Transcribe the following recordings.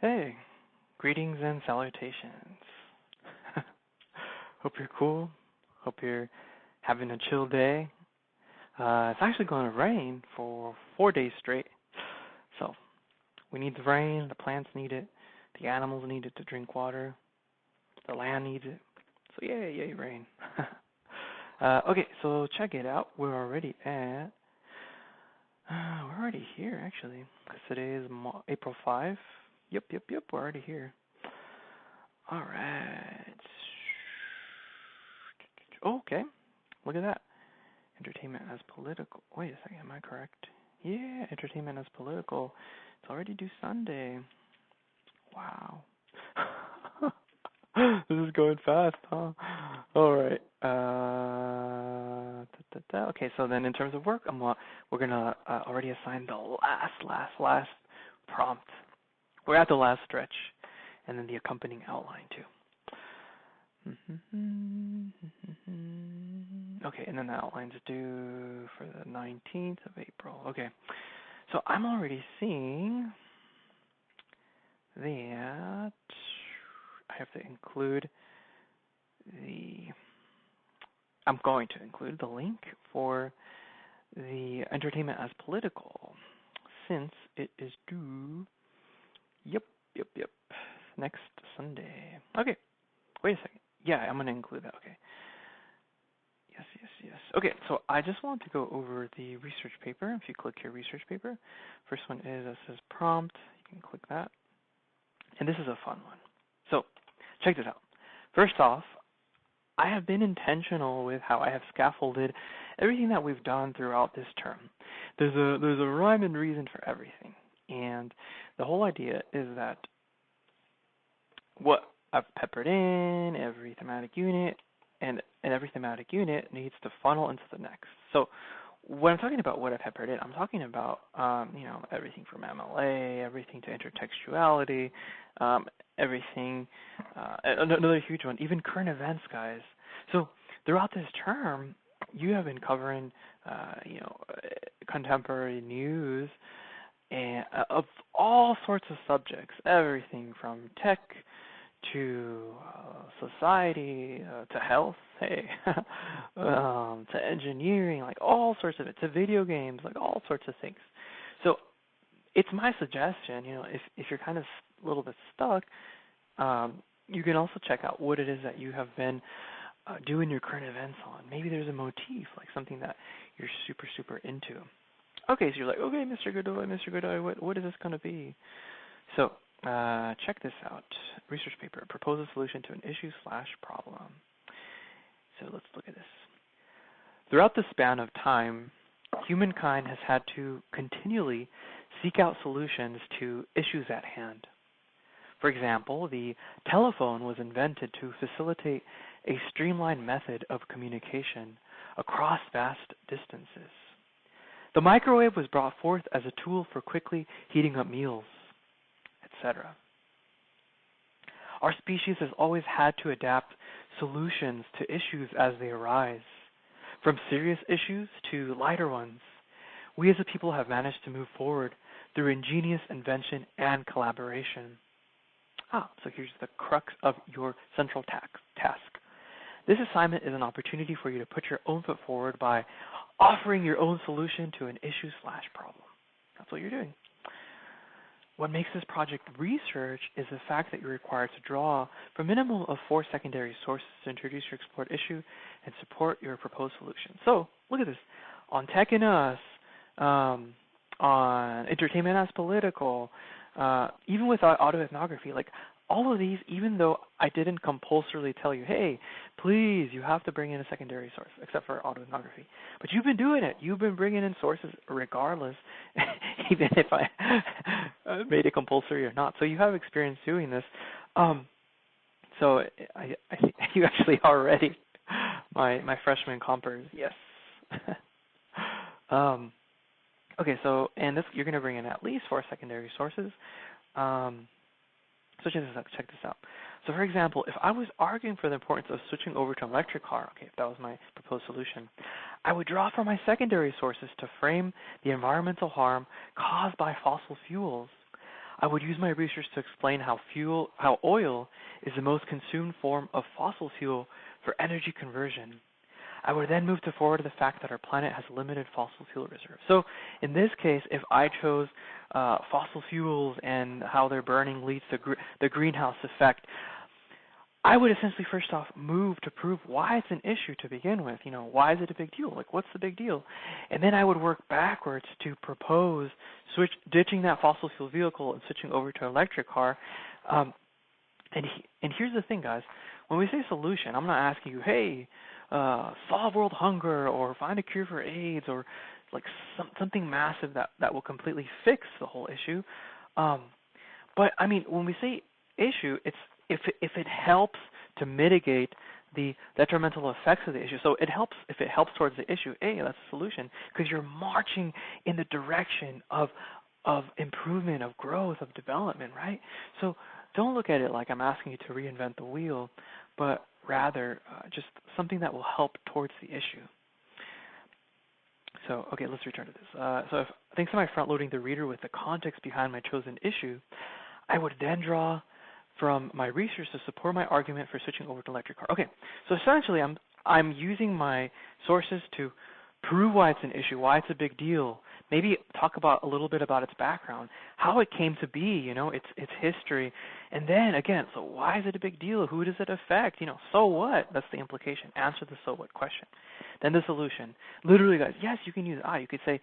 Hey, greetings and salutations. Hope you're cool. Hope you're having a chill day. It's actually going to rain for 4 days straight. So we need the rain, the plants need it, the animals need it to drink water, the land needs it. So yay, rain. Okay, so check it out. We're already here actually, because today is April 5. Yep, we're already here. All right. Okay, look at that. Entertainment as political. Wait a second, am I correct? Yeah, entertainment as political. It's already due Sunday. Wow. This is going fast, huh? All right. Okay, so then in terms of work, we're gonna already assign the last prompt. We're at the last stretch, and then the accompanying outline too. Okay, and then the outline's due for the 19th of April. Okay, so I'm already seeing that I have to include I'm going to include the link for the entertainment as political, since it is due, yep, next Sunday. Okay, wait a second. Yeah, I'm going to include that. Okay. Yes. Okay, so I just want to go over the research paper. If you click your research paper, first one is that says prompt. You can click that. And this is a fun one. So check this out. First off, I have been intentional with how I have scaffolded everything that we've done throughout this term. There's a rhyme and reason for everything. And the whole idea is that what I've peppered in every thematic unit, and every thematic unit needs to funnel into the next. So when I'm talking about what I've peppered in, I'm talking about everything from MLA, everything to intertextuality, everything. Another huge one, even current events, guys. So throughout this term, you have been covering contemporary news and of all sorts of subjects, everything from tech to society, to health, to engineering, like all sorts of it, to video games, like all sorts of things. So it's my suggestion, if you're kind of a little bit stuck, you can also check out what it is that you have been doing your current events on. Maybe there's a motif, like something that you're super into. Okay, so you're like, okay, Mr. Godoy, what is this going to be? So check this out. Research paper, propose a solution to an issue/problem. So let's look at this. Throughout the span of time, humankind has had to continually seek out solutions to issues at hand. For example, the telephone was invented to facilitate a streamlined method of communication across vast distances. The microwave was brought forth as a tool for quickly heating up meals, etc. Our species has always had to adapt solutions to issues as they arise. From serious issues to lighter ones, we as a people have managed to move forward through ingenious invention and collaboration. So here's the crux of your central task. This assignment is an opportunity for you to put your own foot forward by offering your own solution to an issue/problem. That's what you're doing. What makes this project research is the fact that you're required to draw from a minimum of 4 secondary sources to introduce your explored issue and support your proposed solution. So look at this. On Tech and Us, on Entertainment as Political, even with autoethnography, like all of these, even though I didn't compulsorily tell you, hey, please, you have to bring in a secondary source, except for autoethnography. But you've been doing it. You've been bringing in sources regardless, even if I made it compulsory or not. So you have experience doing this. So I think you actually are ready. My freshman compers, yes. Okay, so and this you're going to bring in at least 4 secondary sources. So check this out. So for example, if I was arguing for the importance of switching over to an electric car, okay, if that was my proposed solution, I would draw from my secondary sources to frame the environmental harm caused by fossil fuels. I would use my research to explain how oil is the most consumed form of fossil fuel for energy conversion. I would then move forward to the fact that our planet has limited fossil fuel reserves. So in this case, if I chose fossil fuels and how their burning leads to the greenhouse effect, I would essentially first off move to prove why it's an issue to begin with. Why is it a big deal? Like, what's the big deal? And then I would work backwards to propose ditching that fossil fuel vehicle and switching over to an electric car. And here's the thing, guys. When we say solution, I'm not asking you, hey, solve world hunger or find a cure for AIDS or like something massive that will completely fix the whole issue. But I mean, when we say issue, it's if it helps to mitigate the detrimental effects of the issue. So if it helps towards the issue, that's a solution because you're marching in the direction of improvement, of growth, of development, right? So don't look at it like I'm asking you to reinvent the wheel, but rather just something that will help towards the issue. So, okay, let's return to this. Thanks to my front-loading the reader with the context behind my chosen issue, I would then draw from my research to support my argument for switching over to electric car. Okay, so essentially I'm using my sources to prove why it's an issue, why it's a big deal, maybe talk about a little bit about its background, how it came to be, its history, and then again, so why is it a big deal? Who does it affect? So what? That's the implication. Answer the so what question. Then the solution. Literally, guys, yes, you can use I. You could say,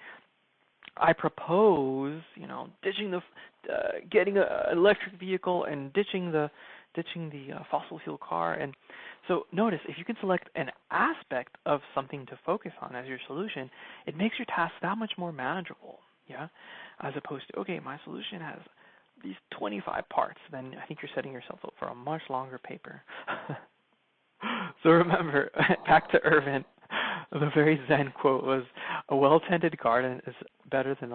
I propose, ditching getting an electric vehicle and ditching the fossil fuel car. And so notice, if you can select an aspect of something to focus on as your solution, it makes your task that much more manageable, as opposed to, okay, my solution has these 25 parts, then I think you're setting yourself up for a much longer paper. So remember, back to Irvin, the very Zen quote was, a well-tended garden is better than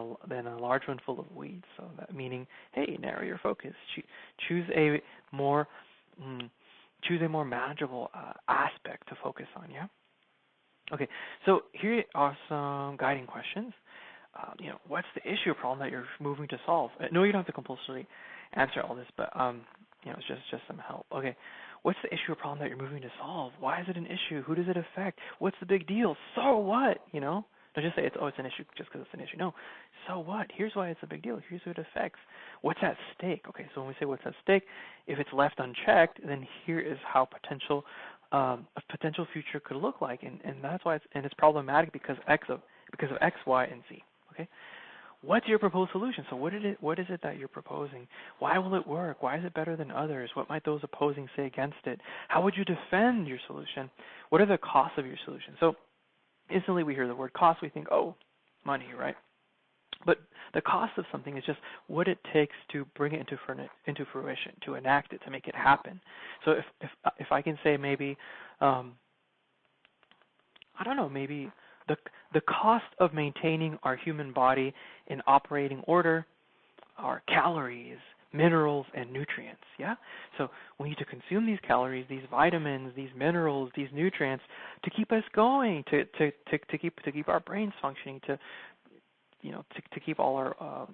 a large one full of weeds. So that meaning, hey, narrow your focus. Choose a more manageable aspect to focus on, Okay, so here are some guiding questions. What's the issue or problem that you're moving to solve? No, you don't have to compulsorily answer all this, but it's just some help. Okay, what's the issue or problem that you're moving to solve? Why is it an issue? Who does it affect? What's the big deal? So what? Don't just say it's an issue just because it's an issue. No, so what? Here's why it's a big deal. Here's who it affects. What's at stake? Okay, so when we say what's at stake, if it's left unchecked, then here is how a potential future could look like, and that's why it's problematic because of X, Y, and Z. Okay, what's your proposed solution? So what is it that you're proposing? Why will it work? Why is it better than others? What might those opposing say against it? How would you defend your solution? What are the costs of your solution? So instantly we hear the word cost, we think, oh, money, right? But the cost of something is just what it takes to bring it into fruition, to enact it, to make it happen. So if I can say maybe, I don't know, maybe the cost of maintaining our human body in operating order are calories, minerals, and nutrients. So we need to consume these calories, these vitamins, these minerals, these nutrients to keep us going, to keep our brains functioning, to keep all our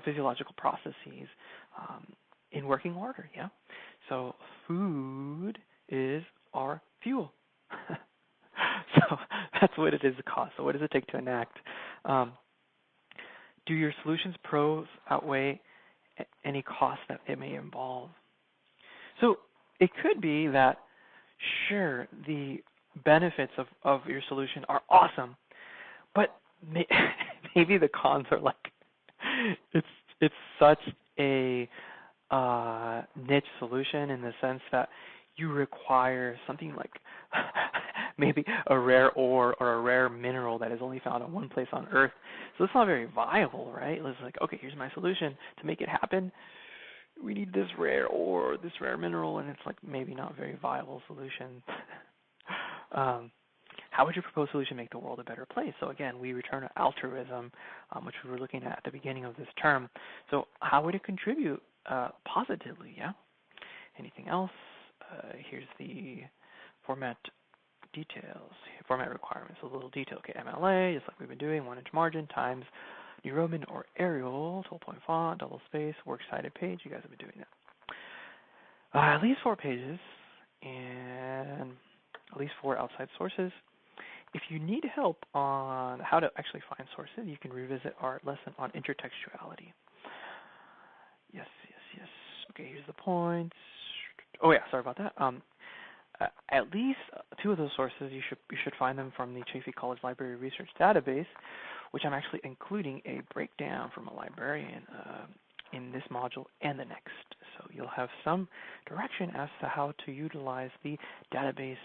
physiological processes in working order. So food is our fuel. So that's what it is, the cost. So what does it take to enact? Do your solution's pros outweigh any cost that it may involve? So it could be that, sure, the benefits of your solution are awesome, but maybe the cons are like it's such a niche solution in the sense that you require something like maybe a rare ore or a rare mineral that is only found in one place on Earth. So it's not very viable, right? It's like, okay, here's my solution. To make it happen, we need this rare ore, this rare mineral, and it's like maybe not a very viable solution. How would your proposed solution make the world a better place? So again, we return to altruism, which we were looking at the beginning of this term. So how would it contribute positively, Anything else? Here's the format details, format requirements, a little detail. Okay, MLA, just like we've been doing, 1 inch margin times New Roman or Arial, 12-point font, double space, works-cited page. You guys have been doing that. At least 4 pages and at least 4 outside sources. If you need help on how to actually find sources, you can revisit our lesson on intertextuality. Yes. Okay, here's the points. Oh yeah, sorry about that. At least 2 of those sources, you should find them from the Chaffey College Library Research Database, which I'm actually including a breakdown from a librarian in this module and the next. So you'll have some direction as to how to utilize the database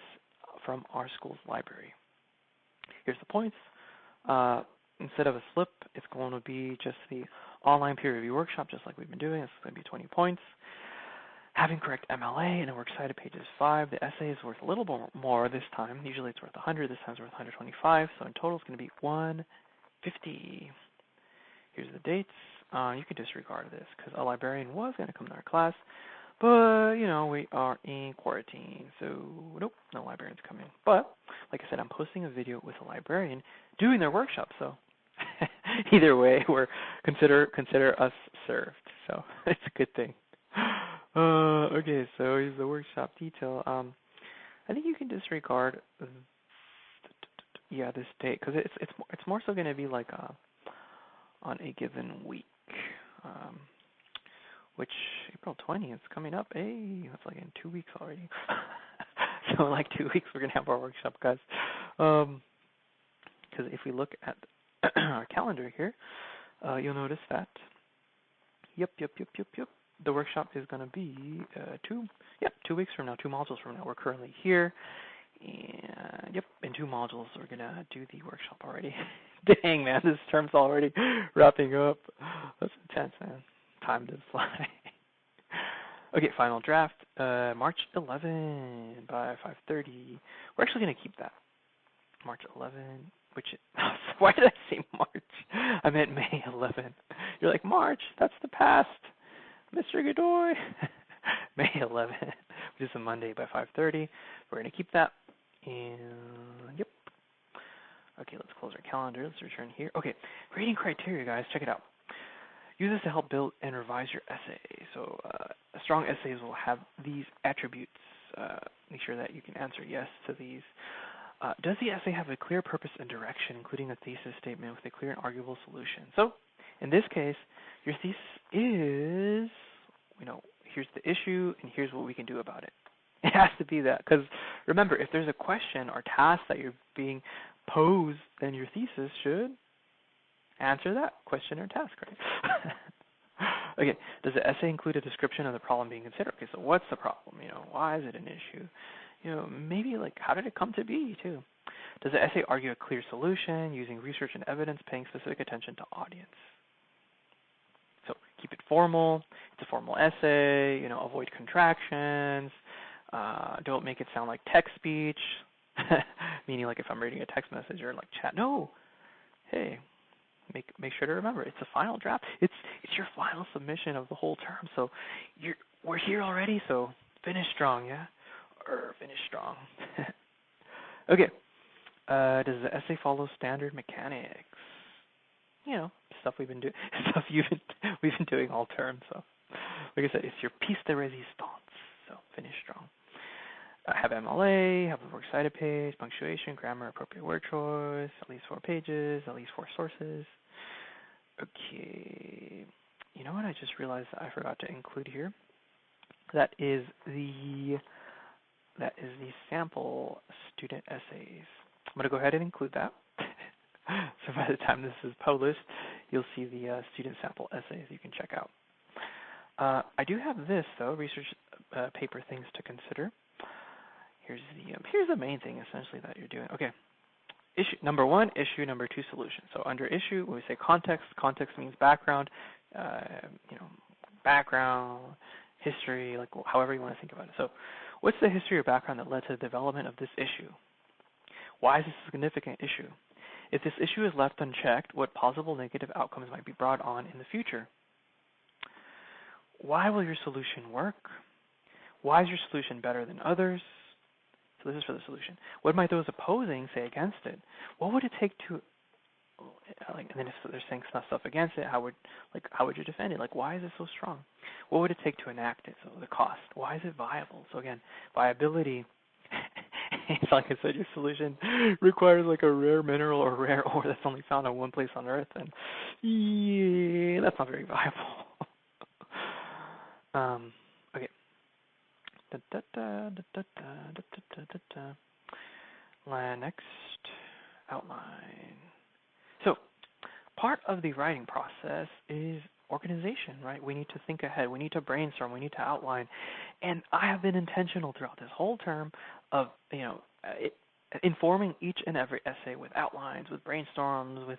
from our school's library. Here's the points. Instead of a slip, it's going to be just the online peer review workshop, just like we've been doing. It's going to be 20 points. Having correct MLA and a works cited page is 5. The essay is worth a little more this time. Usually it's worth 100. This time it's worth 125. So in total it's going to be 150. Here's the dates. You can disregard this because a librarian was going to come to our class, but we are in quarantine, so nope, no librarians coming. But like I said, I'm posting a video with a librarian doing their workshop. So either way, we're consider us served. So it's a good thing. Okay, so here's the workshop detail. I think you can disregard, this date because it's more so going to be like on a given week, which April 20th is coming up. Hey, that's like in 2 weeks already. So in like 2 weeks we're going to have our workshop, guys. Because if we look at our calendar here, you'll notice that. Yep. The workshop is going to be 2 weeks from now, 2 modules from now. We're currently here, and in 2 modules we're going to do the workshop already. Dang, man, this term's already wrapping up. That's intense, man. Time to fly. Okay, final draft, March 11 by 5:30. We're actually going to keep that. March 11, why did I say March? I meant May 11. You're like, March, that's the past. Mr. Godoy. May 11, which is a Monday by 5:30. We're going to keep that. And, Okay, let's close our calendar. Let's return here. Okay, rating criteria, guys. Check it out. Use this to help build and revise your essay. So strong essays will have these attributes. Make sure that you can answer yes to these. Does the essay have a clear purpose and direction, including a thesis statement with a clear and arguable solution? So in this case, your thesis is, here's the issue and here's what we can do about it. It has to be that, because remember, if there's a question or task that you're being posed, then your thesis should answer that question or task, right? Okay, does the essay include a description of the problem being considered? Okay, so what's the problem? Why is it an issue? Maybe like how did it come to be too? Does the essay argue a clear solution using research and evidence, paying specific attention to audience? So keep it formal. It's a formal essay. Avoid contractions. Don't make it sound like text speech, meaning like if I'm reading a text message or like chat. No, hey, make sure to remember it's a final draft. It's your final submission of the whole term. So we're here already. So finish strong, yeah, or finish strong. Okay. Does the essay follow standard mechanics? Stuff we've been doing, we've been doing all term. So, like I said, it's your piece de resistance. So finish strong. Have MLA, have the works cited page, punctuation, grammar, appropriate word choice, at least 4 pages, at least 4 sources. Okay. You know what? I just realized that I forgot to include here. That is the sample student essays. I'm going to go ahead and include that. So by the time this is published, you'll see the student sample essays you can check out. I do have this, though, research paper things to consider. Here's the main thing, essentially, that you're doing. Okay. Issue number 1, issue number 2, solution. So under issue, when we say context means background, background, history, like however you want to think about it. So what's the history or background that led to the development of this issue? Why is this a significant issue? If this issue is left unchecked, what possible negative outcomes might be brought on in the future? Why will your solution work? Why is your solution better than others? So this is for the solution. What might those opposing say against it? What would it take to like, and then if they're saying stuff against it, how would you defend it? Like, why is it so strong? What would it take to enact it? So the cost. Why is it viable? So again, viability. It's like I said, your solution requires like a rare mineral or rare ore that's only found on one place on Earth, and yeah, that's not very viable. Okay. Next, outline. So, part of the writing process is organization, right? We need to think ahead. We need to brainstorm. We need to outline. And I have been intentional throughout this whole term of, informing each and every essay with outlines, with brainstorms, with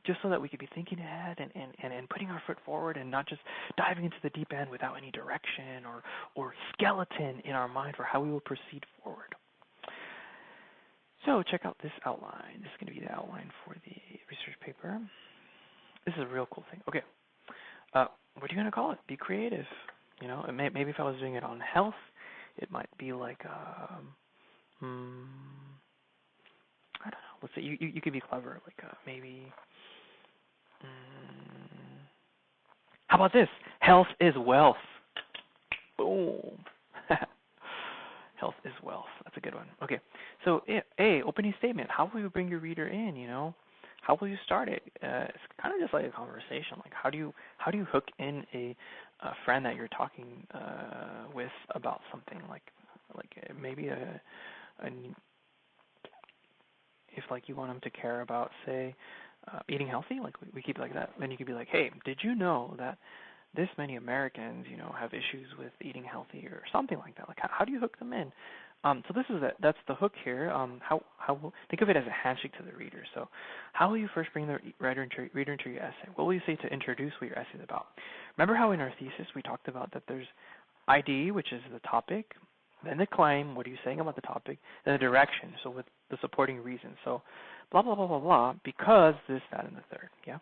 just so that we could be thinking ahead and putting our foot forward and not just diving into the deep end without any direction or skeleton in our mind for how we will proceed forward. So check out this outline. This is going to be the outline for the research paper. This is a real cool thing. Okay. What are you going to call it? Be creative. Maybe if I was doing it on health, it might be like, I don't know. Let's say you could be clever. Like maybe, how about this? Health is wealth. Boom. Health is wealth. That's a good one. Okay. So, opening statement. How will you bring your reader in? How will you start it? It's kind of just like a conversation. Like, how do you hook in a friend that you're talking with about something like maybe if like you want them to care about, say, eating healthy, like we keep it like that. Then you could be like, hey, did you know that this many Americans, have issues with eating healthy or something like that? Like, how do you hook them in? So that's the hook here. Think of it as a handshake to the reader. So, how will you first bring the reader into your essay? What will you say to introduce what your essay is about? Remember how in our thesis we talked about that there's ID, which is the topic, then the claim, what are you saying about the topic, then the direction, so with the supporting reason. So, blah blah blah blah blah, because this, that, and the third. Yeah.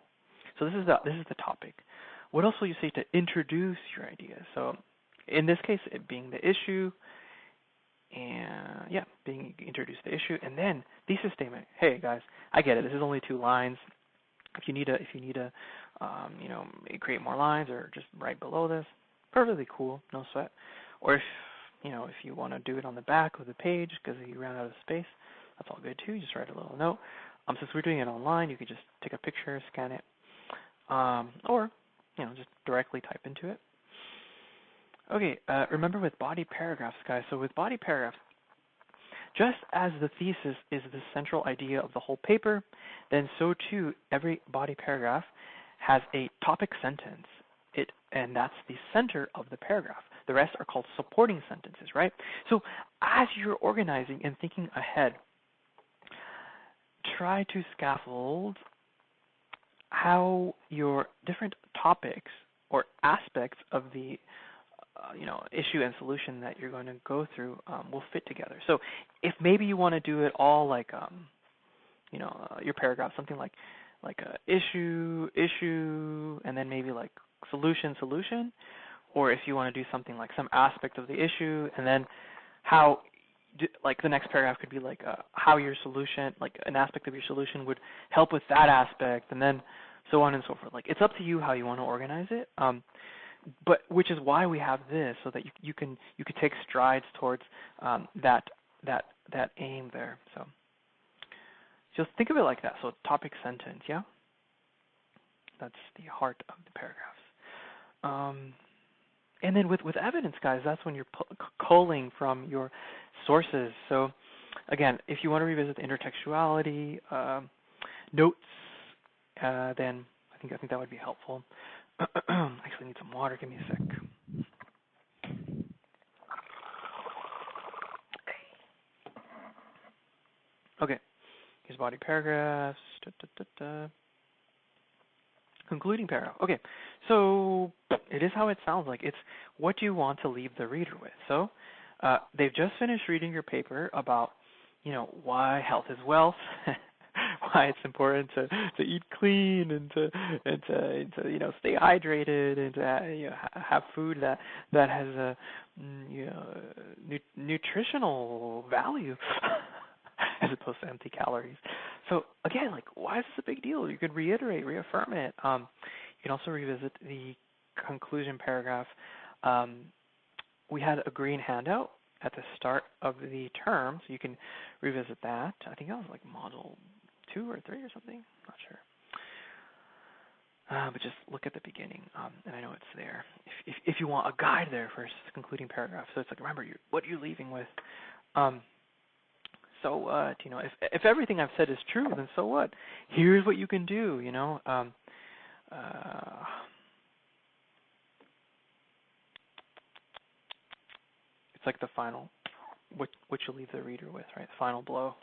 So this is the topic. What else will you say to introduce your idea? So, in this case, it being the issue. And being introduced to the issue, and then thesis statement. Hey guys, I get it. This is only 2 lines. If you need to, create more lines or just right below this, perfectly cool, no sweat. Or if you want to do it on the back of the page because you ran out of space, that's all good too. You just write a little note. Since we're doing it online, you could just take a picture, scan it, or just directly type into it. Okay, remember with body paragraphs, guys. So with body paragraphs, just as the thesis is the central idea of the whole paper, then so too every body paragraph has a topic sentence. And that's the center of the paragraph. The rest are called supporting sentences, right? So as you're organizing and thinking ahead, try to scaffold how your different topics or aspects of the issue and solution that you're going to go through will fit together. So if maybe you want to do it all like, your paragraph, something like issue, and then maybe like solution, or if you want to do something like some aspect of the issue, and then how, like the next paragraph could be like how your solution, like an aspect of your solution would help with that aspect, and then so on and so forth. Like, it's up to you how you want to organize it. But which is why we have this, so that you can take strides towards that aim there. So just think of it like that. So topic sentence, yeah. That's the heart of the paragraphs. And then with evidence, guys, that's when you're culling from your sources. So again, if you want to revisit the intertextuality notes, then I think that would be helpful. Actually, need some water. Give me a sec. Okay. Here's body paragraphs. Concluding paragraph. Okay. So it is how it sounds like. It's what you want to leave the reader with. So they've just finished reading your paper about, why health is wealth. Why it's important to eat clean and to stay hydrated and to have food that has a nutritional value as opposed to empty calories. So again, like, why is this a big deal? You could reiterate, reaffirm it. You can also revisit the conclusion paragraph. We had a green handout at the start of the term, so you can revisit that. I think that was like module 2 or 3 or something. Not sure. But just look at the beginning, and I know it's there. If you want a guide there for concluding paragraph, so it's like, remember, what you're leaving with. So what? You know, if everything I've said is true, then so what? Here's what you can do. You know, it's like the final, what you leave the reader with, right? The final blow.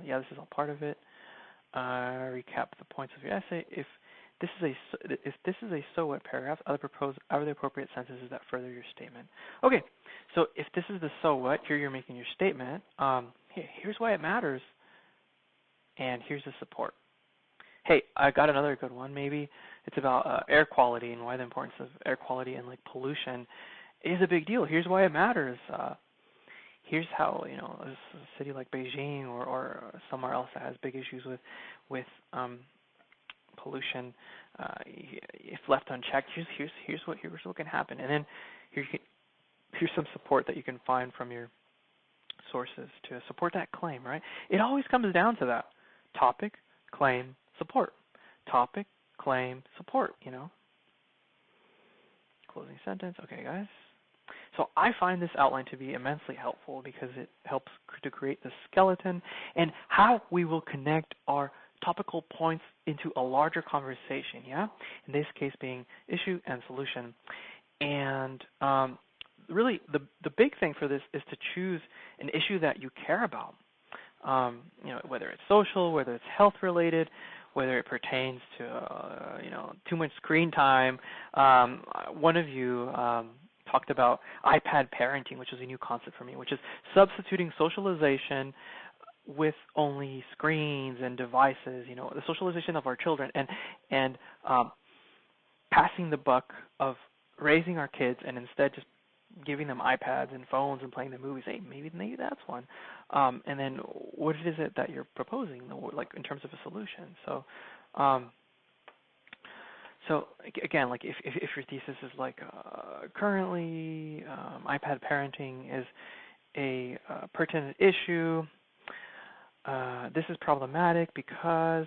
Yeah, this is all part of it. Recap the points of your essay. If this is a so what paragraph, other appropriate sentences that further your statement. Okay, so if this is the so what, here you're making your statement. Here's why it matters, and here's the support. Hey, I got another good one. Maybe it's about air quality and why the importance of air quality and like pollution is a big deal. Here's why it matters. Here's how, you know, a city like Beijing or somewhere else that has big issues with pollution, if left unchecked, here's what can happen, and then here's some support that you can find from your sources to support that claim. Right? It always comes down to that: topic, claim, support. Topic, claim, support. You know. Closing sentence. Okay, guys. So I find this outline to be immensely helpful because it helps to create the skeleton and how we will connect our topical points into a larger conversation, yeah? In this case being issue and solution. And really the big thing for this is to choose an issue that you care about, you know, whether it's social, whether it's health related, whether it pertains to, you know, too much screen time. One of you talked about iPad parenting, which is a new concept for me, which is substituting socialization with only screens and devices, you know, the socialization of our children, and passing the buck of raising our kids and instead just giving them iPads and phones and playing the movies. Hey, maybe that's one. And then what is it that you're proposing, like in terms of a solution? So again, like if your thesis is like currently iPad parenting is a pertinent issue, this is problematic because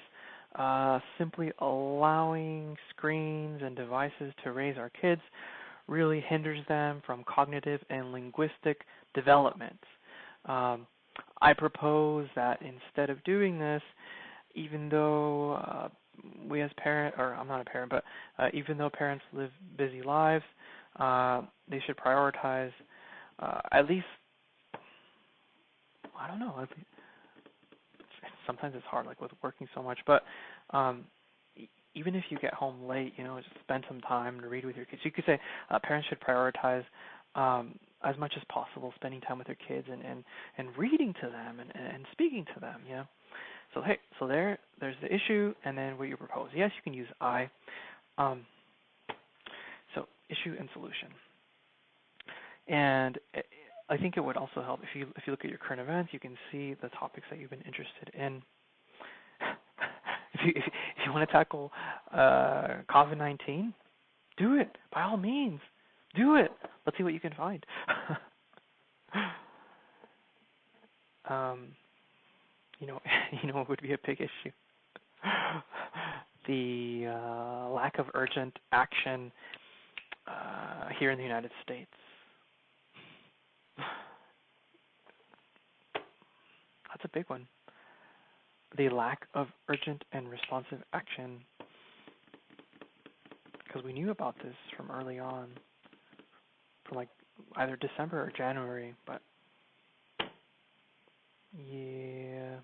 simply allowing screens and devices to raise our kids really hinders them from cognitive and linguistic development. I propose that instead of doing this, even though we as parents, or I'm not a parent, but even though parents live busy lives, they should prioritize at least, I don't know, sometimes it's hard, like with working so much, but even if you get home late, you know, just spend some time to read with your kids. You could say parents should prioritize as much as possible spending time with their kids and reading to them and speaking to them, you know. So hey, so there's the issue, and then what you propose. Yes, you can use I. So issue and solution, and I think it would also help if you look at your current events. You can see the topics that you've been interested in. if you want to tackle COVID-19, do it by all means. Do it. Let's see what you can find. You know what would be a big issue? The lack of urgent action here in the United States. That's a big one. The lack of urgent and responsive action, because we knew about this from early on, from like either December or January, but yeah,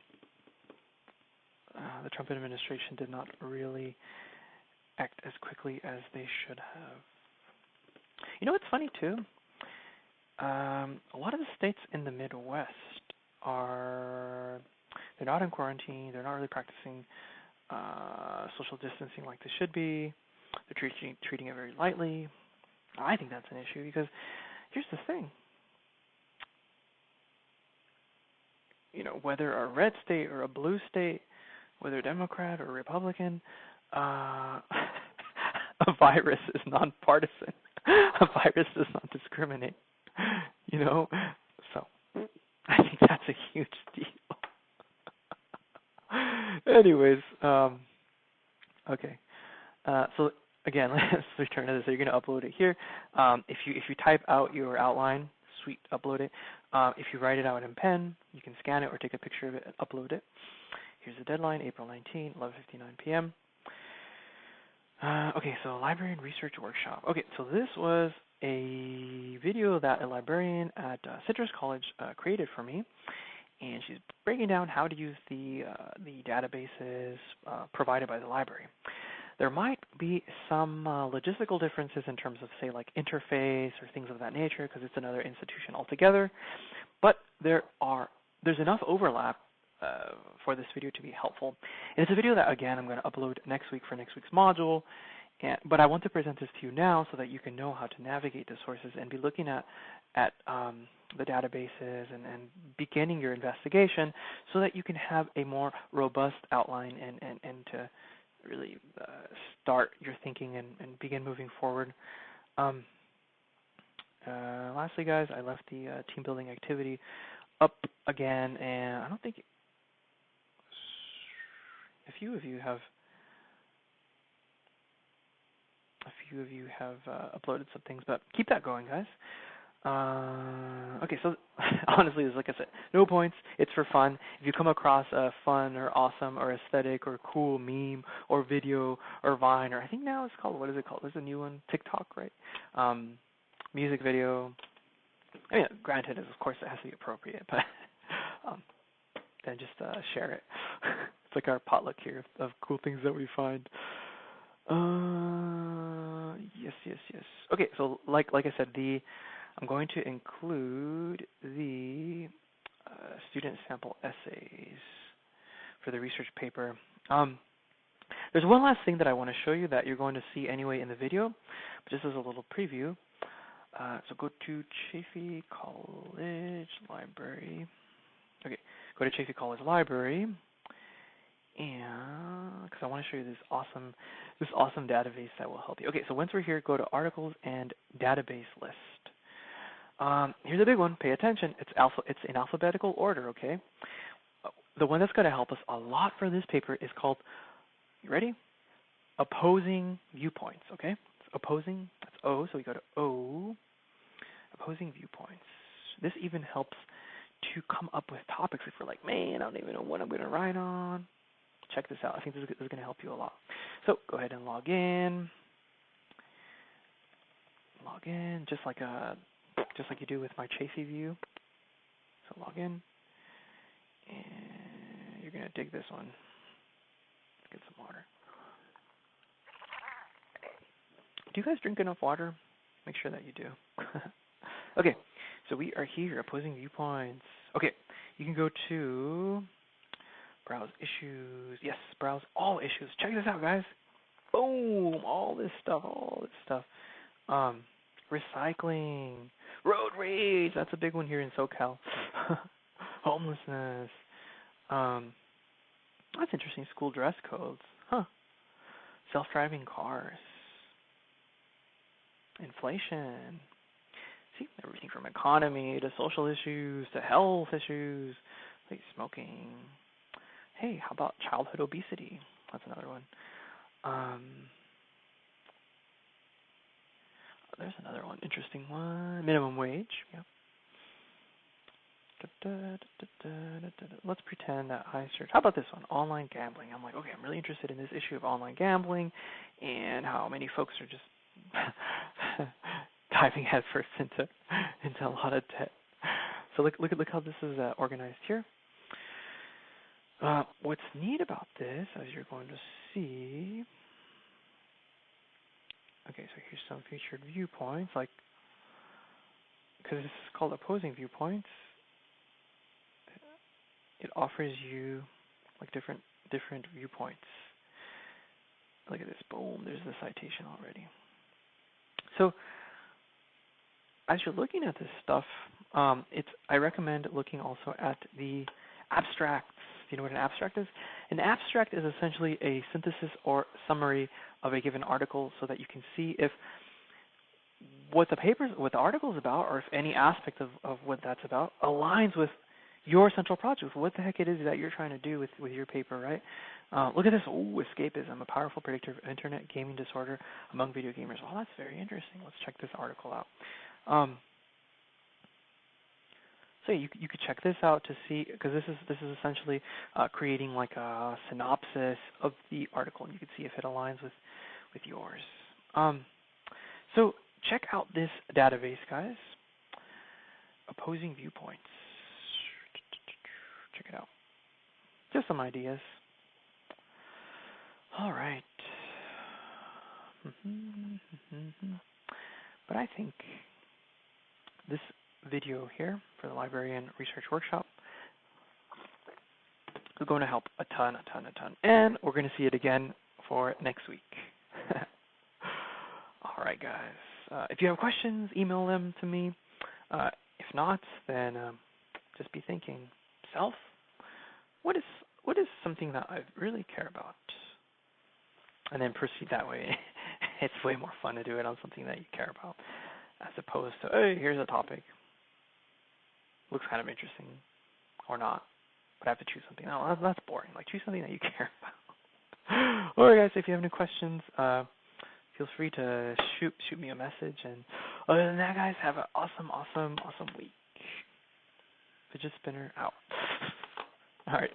the Trump administration did not really act as quickly as they should have. You know what's funny too? A lot of the states in the Midwest they're not in quarantine, they're not really practicing social distancing like they should be. They're treating it very lightly. I think that's an issue because here's the thing. whether a red state or a blue state, whether Democrat or Republican, a virus is nonpartisan. A virus does not discriminate. So I think that's a huge deal. Anyways, okay. So again, let's return to this. So you're going to upload it here. If you type out your outline, sweet, upload it. If you write it out in pen, you can scan it or take a picture of it and upload it. Here's the deadline, April 19, 11:59 p.m. Okay, so library and research workshop. Okay, so this was a video that a librarian at Citrus College created for me, and she's breaking down how to use the databases provided by the library. There might be some logistical differences in terms of, say, like interface or things of that nature, because it's another institution altogether. But there's enough overlap for this video to be helpful. And it's a video that, again, I'm going to upload next week for next week's module. But I want to present this to you now so that you can know how to navigate the sources and be looking at the databases and beginning your investigation so that you can have a more robust outline and to really start your thinking and begin moving forward. Lastly, guys, I left the team building activity up again, and I don't think a few of you have uploaded some things, but keep that going, guys. Okay, so honestly, like I said, no points. It's for fun. If you come across a fun or awesome or aesthetic or cool meme or video or Vine, or I think now it's called, what is it called? There's a new one, TikTok, right? Music video. I mean, granted, of course, it has to be appropriate, but then just share it. It's like our potluck here of cool things that we find. Yes. Okay, so like I said, I'm going to include the student sample essays for the research paper. There's one last thing that I want to show you that you're going to see anyway in the video, but just as a little preview. So go to Chaffey College Library. Okay, go to Chaffey College Library, and because I want to show you this awesome database that will help you. Okay, so once we're here, go to Articles and Database List. Here's a big one. Pay attention. It's in alphabetical order. Okay. The one that's going to help us a lot for this paper is called. You ready? Opposing viewpoints. Okay. It's opposing. That's O. So we go to O. Opposing viewpoints. This even helps to come up with topics if we're like, man, I don't even know what I'm going to write on. Check this out. I think this is going to help you a lot. So go ahead and log in. Log in just like you do with my Chaffey view. So log in, and you're going to dig this one. Let's get some water. Do you guys drink enough water? Make sure that you do. Okay, so we are here, opposing viewpoints. Okay, you can go to browse issues. Yes, browse all issues. Check this out, guys. Boom, all this stuff. Recycling, road rage. That's a big one here in SoCal. Homelessness. That's interesting. School dress codes. Huh. Self-driving cars. Inflation. See, everything from economy to social issues to health issues, like smoking. Hey, how about childhood obesity? That's another one. There's another one, interesting one. Minimum wage. Yeah. Let's pretend that I search. How about this one? Online gambling. I'm like, okay, I'm really interested in this issue of online gambling and how many folks are just diving headfirst into a lot of debt. So look how this is organized here. What's neat about this, as you're going to see, okay, so here's some featured viewpoints, like, because this is called opposing viewpoints, it offers you like different viewpoints. Look at this, boom, there's the citation already. So as you're looking at this stuff, I recommend looking also at the abstracts. Do you know what an abstract is? An abstract is essentially a synthesis or summary of a given article so that you can see if what the article is about, or if any aspect of what that's about aligns with your central project, what the heck it is that you're trying to do with your paper, right? Look at this. Ooh, escapism, a powerful predictor of internet gaming disorder among video gamers. Oh, that's very interesting. Let's check this article out. So you could check this out to see, because this is essentially creating like a synopsis of the article, and you can see if it aligns with yours. So check out this database, guys. Opposing viewpoints. Check it out. Just some ideas. All right. But I think this video here for the Librarian Research Workshop is going to help a ton. And we're going to see it again for next week. All right, guys. If you have questions, email them to me. If not, then just be thinking, self, what is something that I really care about? And then proceed that way. It's way more fun to do it on something that you care about, as opposed to, hey, here's a topic. Looks kind of interesting, or not, but I have to choose something. No, that's boring. Like, choose something that you care about. All right, guys, if you have any questions, feel free to shoot me a message. And other than that, guys, have an awesome week. Fidget Spinner out. All right.